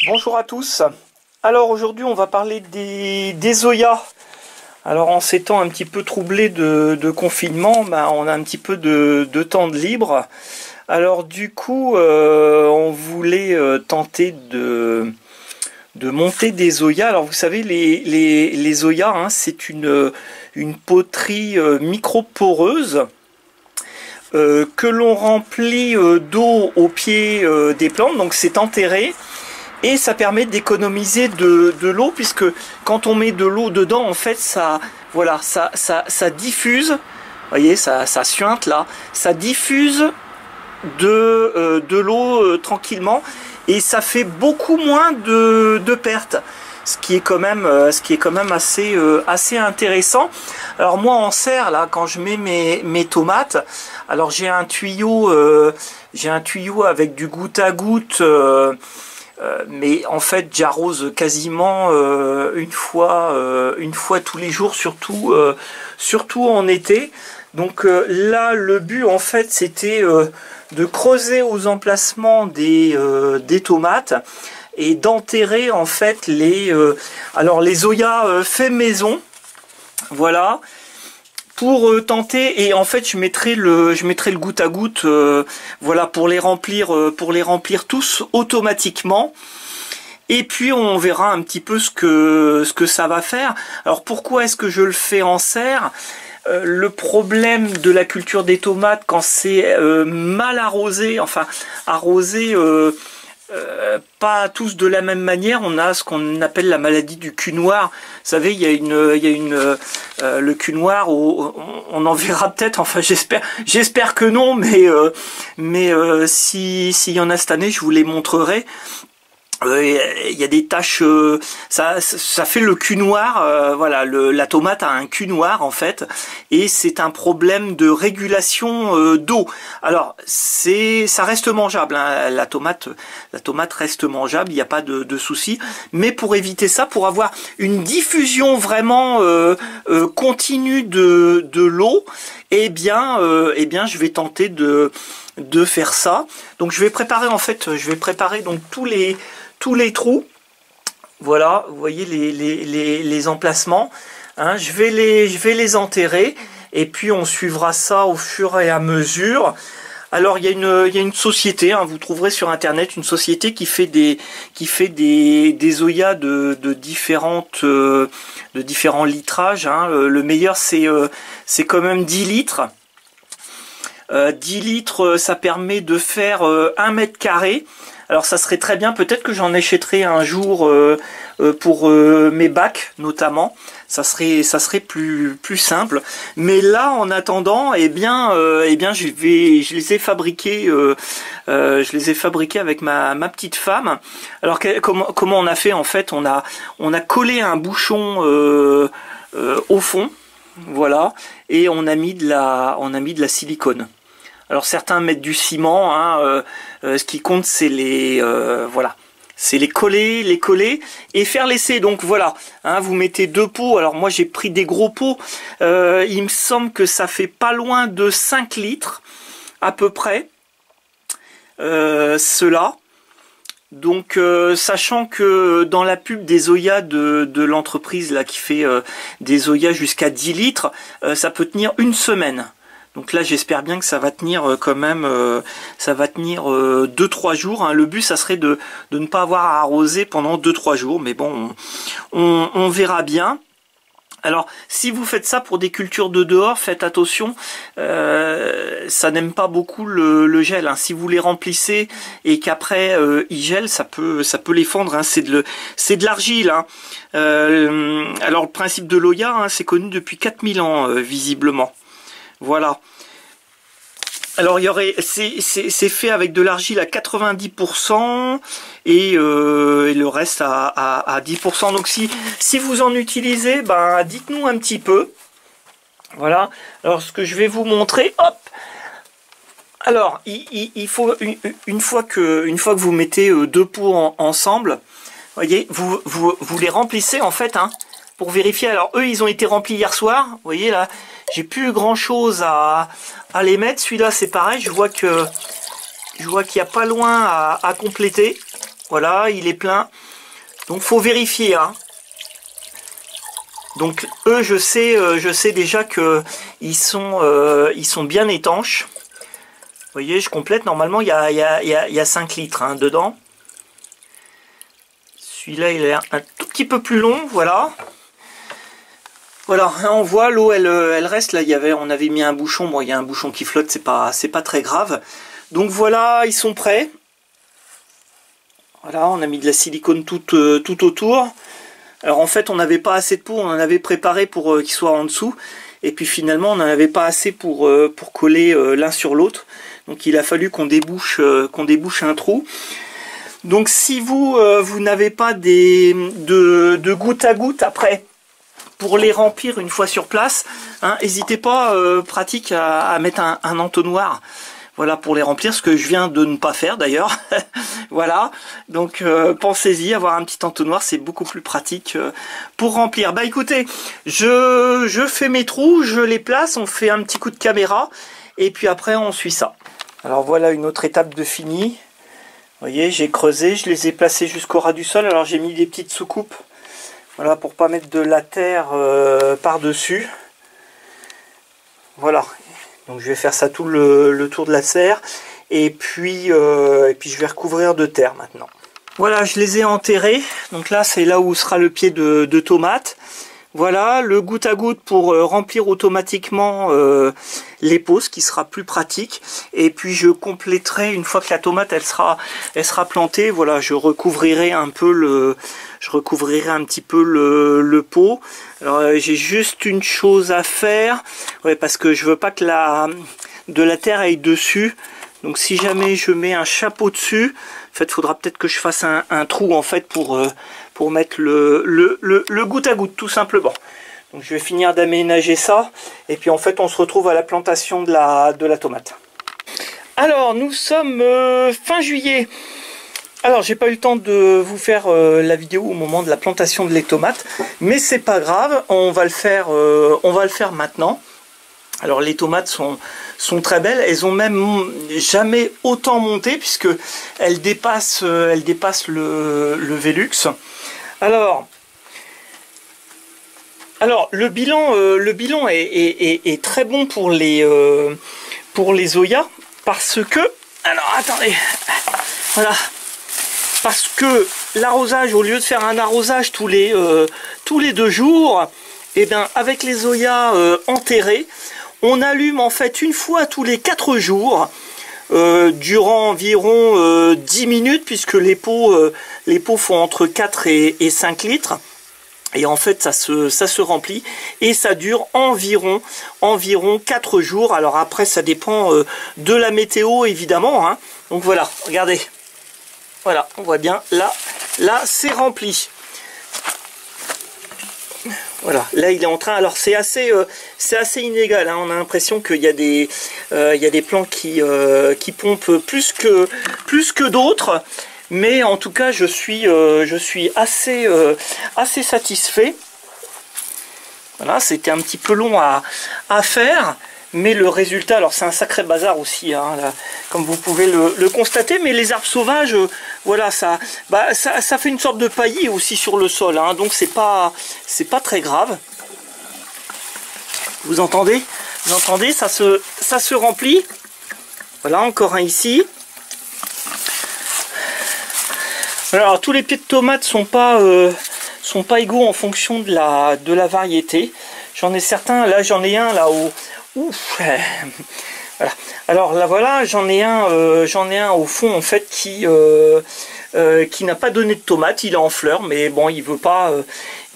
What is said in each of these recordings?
Bonjour à tous. Alors aujourd'hui on va parler des Zoyas. Alors en ces temps un petit peu troublés de confinement, on a un petit peu de temps de libre. Alors du coup on voulait tenter de monter des Zoyas. Alors vous savez les Zoyas, hein, c'est une poterie micro-poreuse que l'on remplit d'eau au pied des plantes, donc c'est enterré. Et ça permet d'économiser de l'eau, puisque quand on met de l'eau dedans, en fait, ça diffuse. Vous voyez, ça suinte là. Ça diffuse de l'eau tranquillement, et ça fait beaucoup moins de pertes. Ce qui est quand même assez intéressant. Alors moi en serre là, quand je mets mes tomates, alors j'ai un tuyau avec du goutte à goutte. Mais en fait j'arrose quasiment une fois tous les jours, surtout en été. Donc là le but en fait c'était de creuser aux emplacements des tomates et d'enterrer en fait les Zoyas fait maison, voilà, pour tenter. Et en fait je mettrai le goutte à goutte, voilà, pour les remplir tous automatiquement. Et puis on verra un petit peu ce que ça va faire. Alors pourquoi est-ce que je le fais en serre? Le problème de la culture des tomates quand c'est mal arrosé, enfin arrosé pas tous de la même manière, on a ce qu'on appelle la maladie du cul noir. Vous savez, il y a le cul noir, on en verra peut-être, enfin j'espère que non, mais s'il y en a cette année, je vous les montrerai. Il y a des taches, ça fait le cul noir, voilà, la tomate a un cul noir en fait, et c'est un problème de régulation d'eau. Alors ça reste mangeable, hein, la tomate reste mangeable, il n'y a pas de souci, mais pour éviter ça, pour avoir une diffusion vraiment continue de l'eau, eh bien je vais tenter de faire ça. Donc je vais préparer donc tous les trous, voilà, vous voyez les emplacements, hein, je vais les enterrer, et puis on suivra ça au fur et à mesure. Alors il y a une société, hein, vous trouverez sur internet une société qui fait des Zoyas de différents litrages, hein. Le meilleur c'est quand même 10 litres. 10 litres, ça permet de faire 1 mètre carré. Alors ça serait très bien, peut-être que j'en achèterai un jour pour mes bacs notamment. Ça serait plus simple. Mais là, en attendant, eh bien je les ai fabriqués avec ma petite femme. Alors comment on a fait en fait? On a collé un bouchon au fond, voilà, et on a mis de la silicone. Alors certains mettent du ciment, hein, ce qui compte c'est c'est les coller et faire l'essai. Donc voilà, hein, vous mettez 2 pots. Alors moi j'ai pris des gros pots, il me semble que ça fait pas loin de 5 litres à peu près, cela. Donc sachant que dans la pub des Zoyas de l'entreprise là qui fait des Zoyas jusqu'à 10 litres, ça peut tenir une semaine. Donc là j'espère bien que ça va tenir quand même, ça va tenir 2-3 jours, hein. Le but ça serait de ne pas avoir à arroser pendant 2-3 jours, mais bon on verra bien. Alors si vous faites ça pour des cultures de dehors, faites attention, ça n'aime pas beaucoup le gel, hein. Si vous les remplissez et qu'après ils gèlent, ça peut les fendre, hein. C'est de l'argile, hein. Alors le principe de l'Oya, hein, c'est connu depuis 4000 ans visiblement. Voilà. Alors c'est fait avec de l'argile à 90% et le reste à 10%. Donc si vous en utilisez, dites-nous un petit peu. Voilà. Alors ce que je vais vous montrer, hop. Alors il faut une fois que vous mettez 2 pots ensemble, voyez, vous les remplissez en fait, hein, pour vérifier. Alors eux ils ont été remplis hier soir, vous voyez là. J'ai plus grand chose à les mettre. Celui-là c'est pareil, je vois qu'il n'y a pas loin à compléter. Voilà, il est plein. Donc faut vérifier, hein. Donc eux, je sais déjà que ils sont bien étanches. Vous voyez, je complète. Normalement, il y a 5 litres hein, dedans. Celui-là, il est un tout petit peu plus long, voilà. Voilà, on voit l'eau, elle reste. Là, on avait mis un bouchon. Bon, il y a un bouchon qui flotte, c'est pas très grave. Donc voilà, ils sont prêts. Voilà, on a mis de la silicone tout autour. Alors en fait, on n'avait pas assez de pot, on en avait préparé pour qu'il soit en dessous. Et puis finalement, on n'en avait pas assez pour coller l'un sur l'autre. Donc il a fallu qu'on débouche un trou. Donc si vous n'avez pas de goutte à goutte après, pour les remplir une fois sur place, hein, n'hésitez pas, pratique à mettre un entonnoir. Voilà, pour les remplir, ce que je viens de ne pas faire d'ailleurs. Voilà, donc pensez-y, avoir un petit entonnoir, c'est beaucoup plus pratique pour remplir. Bah écoutez, je fais mes trous, je les place, on fait un petit coup de caméra, et puis après on suit ça. Alors voilà une autre étape de fini. Vous voyez, j'ai creusé, je les ai placés jusqu'au ras du sol. Alors j'ai mis des petites soucoupes, voilà, pour pas mettre de la terre par-dessus. Voilà. Donc je vais faire ça tout le tour de la serre et puis je vais recouvrir de terre maintenant. Voilà, je les ai enterrés. Donc là c'est là où sera le pied de tomate. Voilà, le goutte à goutte pour remplir automatiquement les pots, ce qui sera plus pratique. Et puis je compléterai une fois que la tomate elle sera plantée. Voilà, je recouvrirai un peu petit peu le pot. Alors j'ai juste une chose à faire, ouais, parce que je veux pas que de la terre aille dessus. Donc si jamais je mets un chapeau dessus, en fait, faudra peut-être que je fasse un trou en fait pour mettre le goutte à goutte tout simplement. Donc je vais finir d'aménager ça et puis en fait on se retrouve à la plantation de la tomate. Alors nous sommes fin juillet. Alors j'ai pas eu le temps de vous faire la vidéo au moment de la plantation de les tomates, mais c'est pas grave, on va le faire maintenant. Alors les tomates sont très belles, elles ont même jamais autant monté puisque elles dépassent le Velux. Alors le bilan est très bon pour les Zoya parce que, alors attendez, voilà. Parce que l'arrosage, au lieu de faire un arrosage tous les 2 jours, et bien avec les Zoya enterrés, on allume en fait une fois tous les 4 jours, durant environ 10 minutes, puisque les pots font entre 4 et 5 litres. Et en fait ça se remplit et ça dure environ 4 jours. Alors après ça dépend de la météo évidemment, hein. Donc voilà, regardez. Voilà, on voit bien, là c'est rempli. Voilà, là il est en train, alors c'est assez inégal, hein. On a l'impression qu'il y a des plants qui pompent plus que d'autres. Mais en tout cas, je suis assez satisfait. Voilà, c'était un petit peu long à faire. Mais le résultat, alors c'est un sacré bazar aussi, hein, là, comme vous pouvez le constater, mais les arbres sauvages, voilà, ça fait une sorte de paillis aussi sur le sol, hein, donc c'est pas très grave. Vous entendez? Vous entendez? Ça se remplit. Voilà, encore un ici. Alors tous les pieds de tomates sont pas égaux en fonction de la variété. J'en ai certains, là j'en ai un là où ouf, voilà. Alors là voilà, j'en ai un au fond en fait qui n'a pas donné de tomates, il est en fleurs, mais bon il veut pas.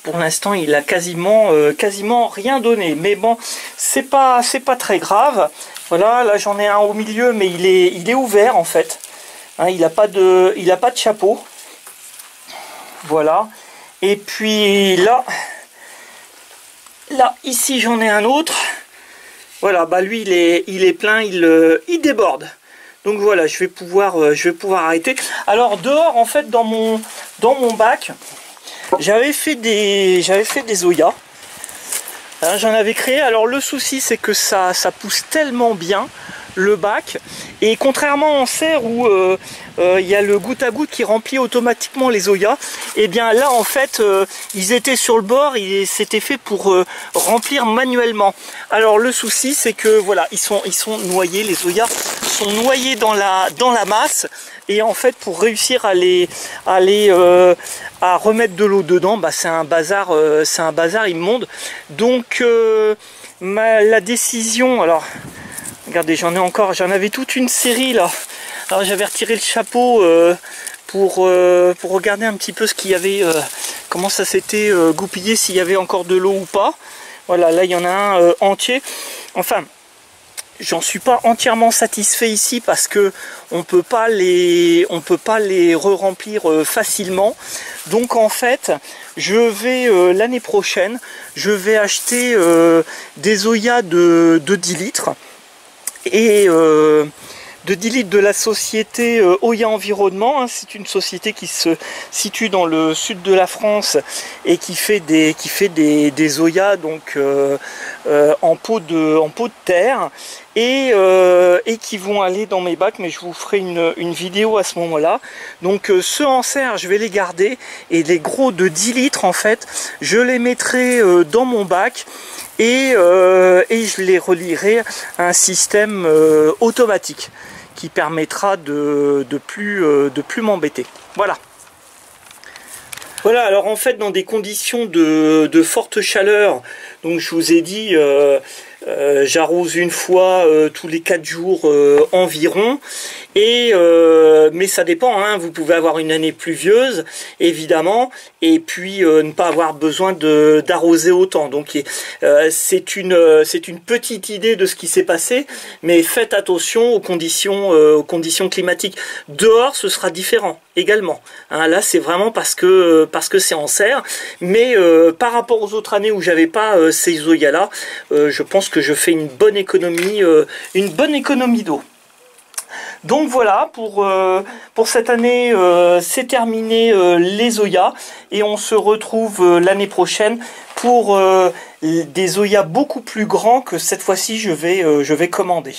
Pour l'instant il a quasiment rien donné, mais bon c'est pas très grave. Voilà, là j'en ai un au milieu, mais il est ouvert en fait. Hein, il a pas de chapeau. Voilà. Et puis là ici j'en ai un autre. Voilà, bah lui il est plein, il déborde. Donc voilà, je vais pouvoir arrêter. Alors dehors en fait dans mon bac, j'avais fait des Zoya. Hein, j'en avais créé. Alors le souci c'est que ça pousse tellement bien le bac. Et contrairement en serre où il y a le goutte à goutte qui remplit automatiquement les Zoyas, et bien là en fait ils étaient sur le bord, c'était fait pour remplir manuellement. Alors le souci c'est que voilà, ils sont noyés, les Zoyas sont noyés dans la masse, et en fait pour réussir à remettre de l'eau dedans, bah, c'est un bazar immonde. Donc la décision, alors regardez, j'en avais toute une série là. Alors j'avais retiré le chapeau pour regarder un petit peu ce qu'il y avait, comment ça s'était goupillé, s'il y avait encore de l'eau ou pas. Voilà, là il y en a un entier. Enfin, j'en suis pas entièrement satisfait ici parce que on peut pas les re-remplir facilement. Donc en fait, je vais l'année prochaine, je vais acheter des Zoyas de 10 litres. Et de 10 litres de la société Oya Environnement, hein. C'est une société qui se situe dans le sud de la France et qui fait des Zoyas donc en pot de terre, et qui vont aller dans mes bacs, mais je vous ferai une vidéo à ce moment là. Donc ceux en serre je vais les garder, et les gros de 10 litres en fait je les mettrai dans mon bac, et je les relierai à un système automatique qui permettra de plus m'embêter. Voilà. Voilà, alors en fait dans des conditions de forte chaleur, donc je vous ai dit j'arrose une fois tous les 4 jours environ, mais ça dépend, hein. Vous pouvez avoir une année pluvieuse évidemment, et puis ne pas avoir besoin d'arroser autant. Donc c'est une petite idée de ce qui s'est passé, mais faites attention aux conditions climatiques. Dehors ce sera différent également, hein. Là c'est vraiment parce que c'est en serre, mais par rapport aux autres années où j'avais pas ces Zoyas là, je pense que je fais une bonne économie d'eau. Donc voilà, pour cette année, c'est terminé les Zoyas, et on se retrouve l'année prochaine pour des Zoyas beaucoup plus grands que cette fois-ci je vais commander.